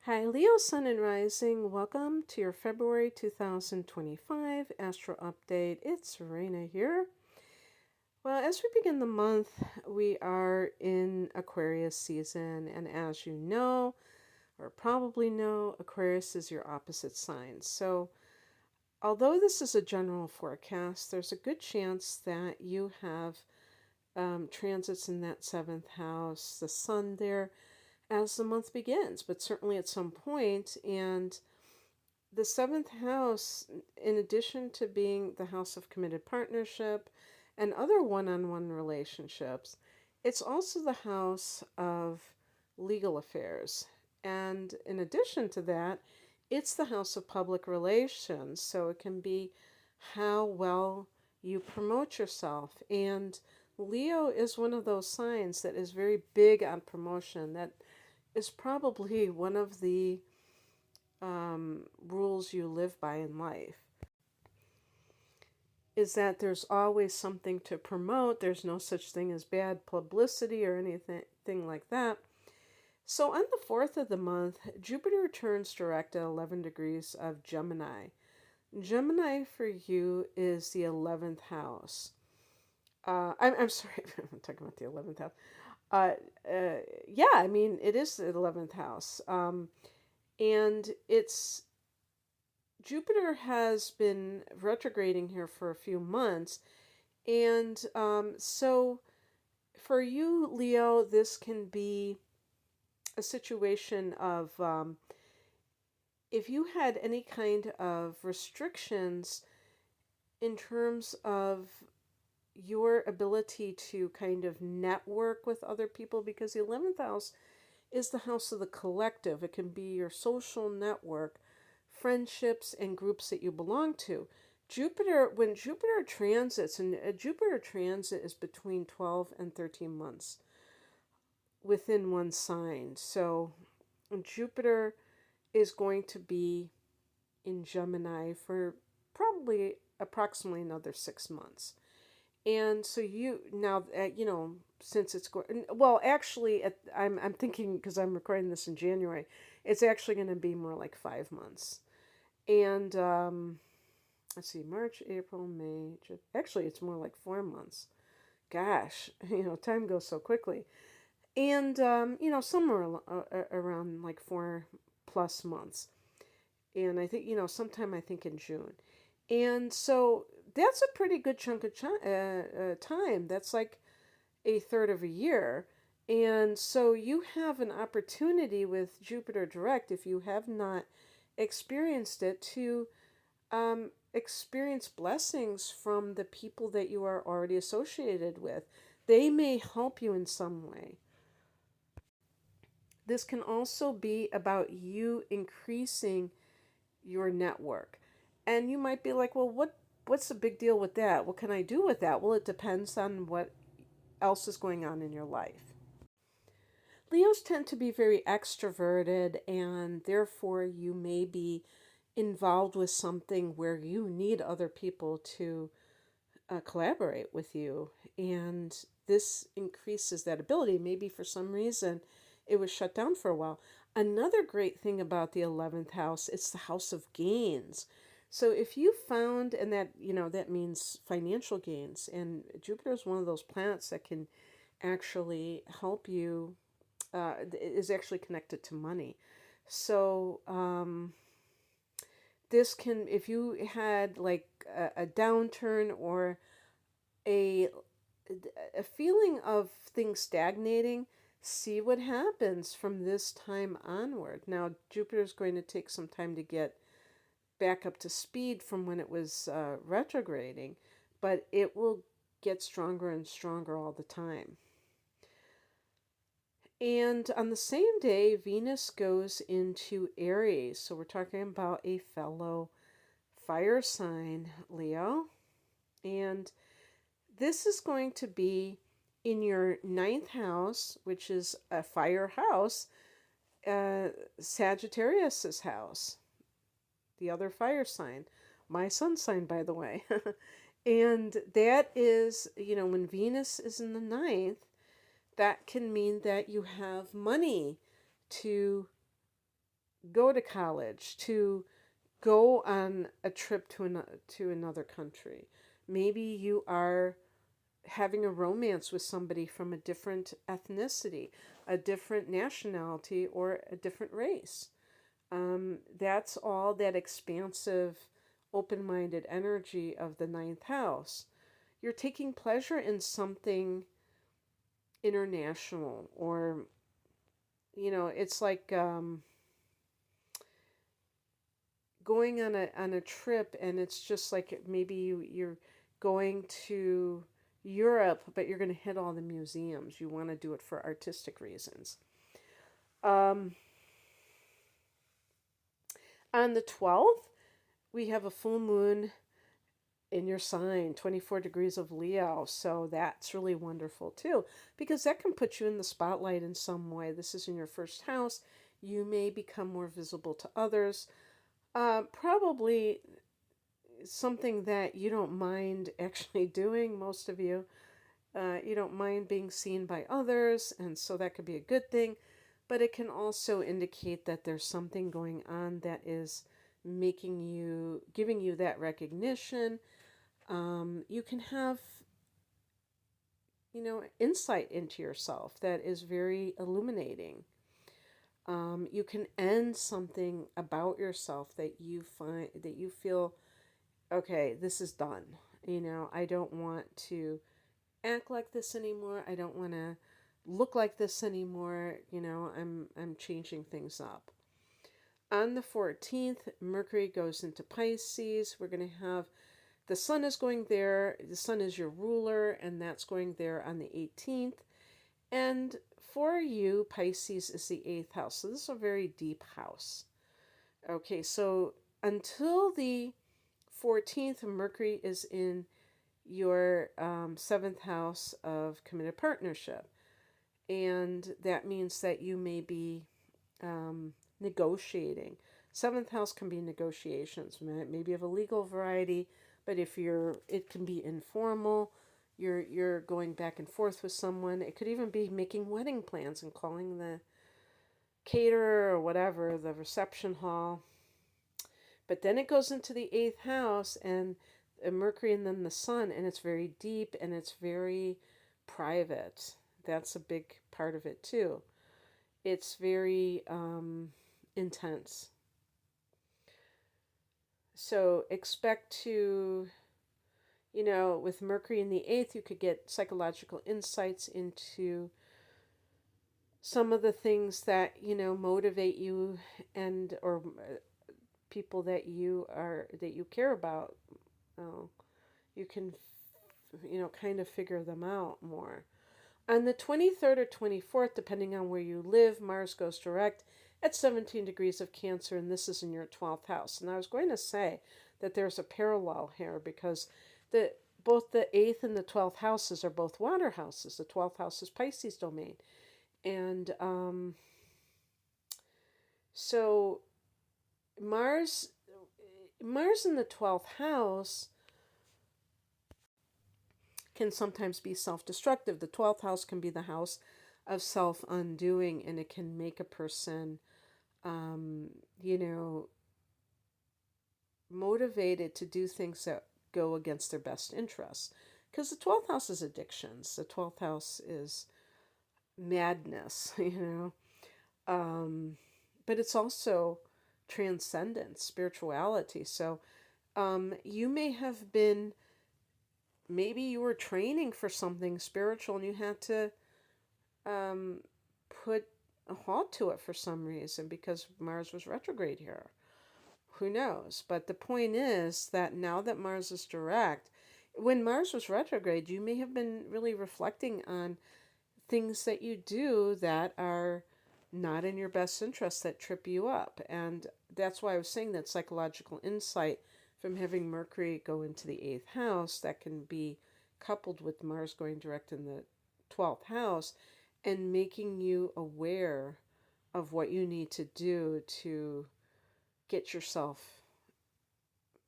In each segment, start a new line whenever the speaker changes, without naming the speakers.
Hi, Leo Sun and Rising. Welcome to your February 2025 Astro Update. It's Reina here. Well, as we begin the month, we are in Aquarius season, and as you know, or probably know, Aquarius is your opposite sign. So, although this is a general forecast, there's a good chance that you have transits in that seventh house, the sun there, as the month begins, but certainly at some point. And the seventh house, in addition to being the house of committed partnership and other one on one relationships, it's also the house of legal affairs. And in addition to that, it's the house of public relations. So it can be how well you promote yourself. And Leo is one of those signs that is very big on promotion. That is probably one of the rules you live by in life, is that there's always something to promote. There's no such thing as bad publicity or anything like that. So on the 4th of the month, Jupiter turns direct at 11 degrees of Gemini. Gemini for you is the 11th house. I'm sorry, I'm talking about the 11th house. Uh, yeah, I mean, it is the 11th house. And it's Jupiter has been retrograding here for a few months. And so for you, Leo, this can be a situation of if you had any kind of restrictions in terms of your ability to kind of network with other people, because the 11th house is the house of the collective. It can be your social network, friendships, and groups that you belong to. When Jupiter transits, and a Jupiter transit is between 12 and 13 months within one sign. So Jupiter is going to be in Gemini for probably approximately another 6 months. And so since it's going, well, actually, I'm thinking, because I'm recording this in January, it's actually going to be more like 5 months. And let's see, March, April, May, actually, it's more like 4 months. Gosh, time goes so quickly. And somewhere around like 4+ months. And I think, sometime I think in June. And so that's a pretty good chunk of time. That's like a third of a year. And so you have an opportunity with Jupiter direct, if you have not experienced it, to experience blessings from the people that you are already associated with. They may help you in some way. This can also be about you increasing your network. And you might be like, well, what's the big deal with that? What can I do with that? Well, it depends on what else is going on in your life. Leos tend to be very extroverted, and therefore you may be involved with something where you need other people to collaborate with you. And this increases that ability. Maybe for some reason it was shut down for a while. Another great thing about the 11th house, it's the house of gains. So if you found, and that means financial gains, and Jupiter is one of those planets that can actually help you, is actually connected to money. So this can, if you had like a downturn or a a feeling of things stagnating, see what happens from this time onward. Now, Jupiter's going to take some time to get back up to speed from when it was retrograding, but it will get stronger and stronger all the time. And on the same day, Venus goes into Aries. So we're talking about a fellow fire sign, Leo. And this is going to be in your ninth house, which is a fire house, Sagittarius's house, the other fire sign, my sun sign, by the way. And that is, when Venus is in the ninth, that can mean that you have money to go to college, to go on a trip to another country. Maybe you are having a romance with somebody from a different ethnicity, a different nationality, or a different race. That's all that expansive, open minded energy of the ninth house. You're taking pleasure in something international, or, it's like going on a trip, and it's just like maybe you're going to Europe, but you're going to hit all the museums. You want to do it for artistic reasons. Um, on the 12th, we have a full moon in your sign, 24 degrees of Leo. So that's really wonderful too, because that can put you in the spotlight in some way. This is in your first house. You may become more visible to others. Probably something that you don't mind actually doing, most of you. You don't mind being seen by others, and so that could be a good thing. But it can also indicate that there's something going on that is giving you that recognition. You can have, insight into yourself that is very illuminating. You can end something about yourself that you feel, okay, this is done. I don't want to act like this anymore. I don't want to look like this anymore. I'm changing things up. On the 14th, Mercury goes into Pisces. We're going to have the sun is going there. The sun is your ruler, and that's going there on the 18th. And for you, Pisces is the 8th house. So this is a very deep house. Okay, so until the 14th, Mercury is in your 7th house of committed partnership. And that means that you may be negotiating. 7th house can be negotiations, maybe of a legal variety, but it can be informal. You're going back and forth with someone. It could even be making wedding plans and calling the caterer or whatever, the reception hall. But then it goes into the 8th house, and Mercury, and then the sun, and it's very deep and it's very private. That's a big part of it too. It's very intense. So expect to, with Mercury in the 8th, you could get psychological insights into some of the things that, motivate you, and or people that you care about. You can, kind of figure them out more. On the 23rd or 24th, depending on where you live, Mars goes direct at 17 degrees of Cancer, and this is in your 12th house. And I was going to say that there's a parallel here, because both the 8th and the 12th houses are both water houses. The 12th house is Pisces domain. And so Mars in the 12th house can sometimes be self-destructive. The 12th house can be the house of self-undoing, and it can make a person, motivated to do things that go against their best interests. Because the 12th house is addictions. The 12th house is madness, but it's also transcendence, spirituality. So you may have been, maybe you were training for something spiritual, and you had to put a halt to it for some reason because Mars was retrograde here. Who knows? But the point is that now that Mars is direct, when Mars was retrograde, you may have been really reflecting on things that you do that are not in your best interest, that trip you up. And that's why I was saying that psychological insight from having Mercury go into the 8th house, that can be coupled with Mars going direct in the 12th house, and making you aware of what you need to do to get yourself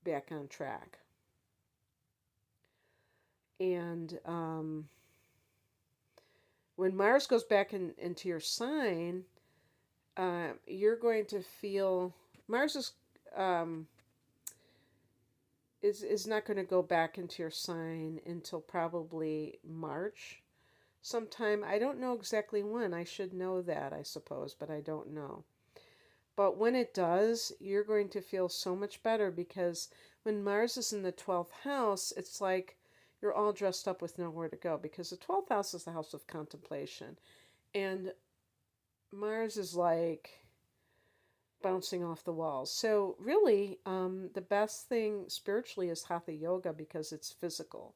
back on track. And when Mars goes back into your sign, you're going to feel Mars um, is not going to go back into your sign until probably March sometime. I don't know exactly when. I should know that, I suppose, but I don't know. But when it does, you're going to feel so much better because when Mars is in the 12th house, it's like you're all dressed up with nowhere to go because the 12th house is the house of contemplation. And Mars is like bouncing off the walls. So, really, the best thing spiritually is Hatha Yoga because it's physical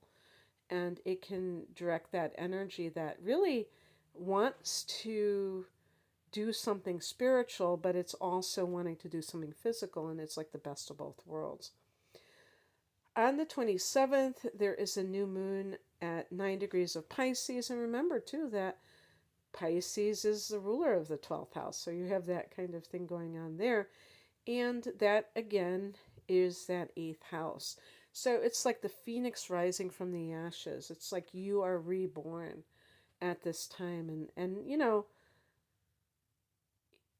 and it can direct that energy that really wants to do something spiritual, but it's also wanting to do something physical, and it's like the best of both worlds. On the 27th, there is a new moon at 9 degrees of Pisces, and remember too that Pisces is the ruler of the 12th house, so you have that kind of thing going on there. And that again is that 8th house. So it's like the phoenix rising from the ashes. It's like you are reborn at this time. And you know,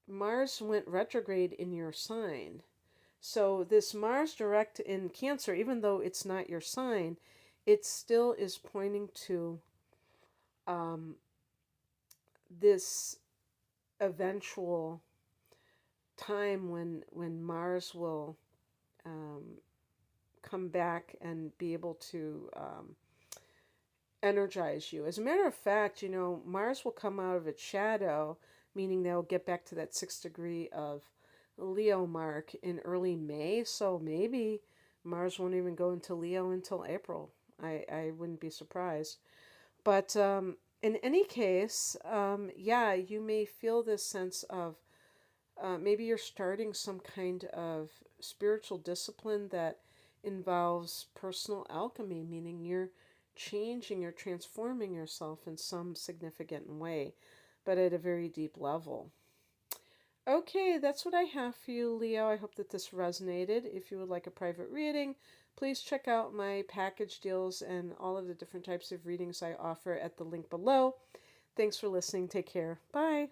Mars went retrograde in your sign. So this Mars direct in Cancer, even though it's not your sign, it still is pointing to um, this eventual time when Mars will um, come back and be able to energize you. As a matter of fact, you know, Mars will come out of its shadow, meaning they'll get back to that 6 degree of Leo mark in early May. So maybe Mars won't even go into Leo until April. I wouldn't be surprised. But in any case, yeah, you may feel this sense of maybe you're starting some kind of spiritual discipline that involves personal alchemy, meaning you're changing, you're transforming yourself in some significant way, but at a very deep level. Okay, that's what I have for you, Leo. I hope that this resonated. If you would like a private reading, please check out my package deals and all of the different types of readings I offer at the link below. Thanks for listening. Take care. Bye.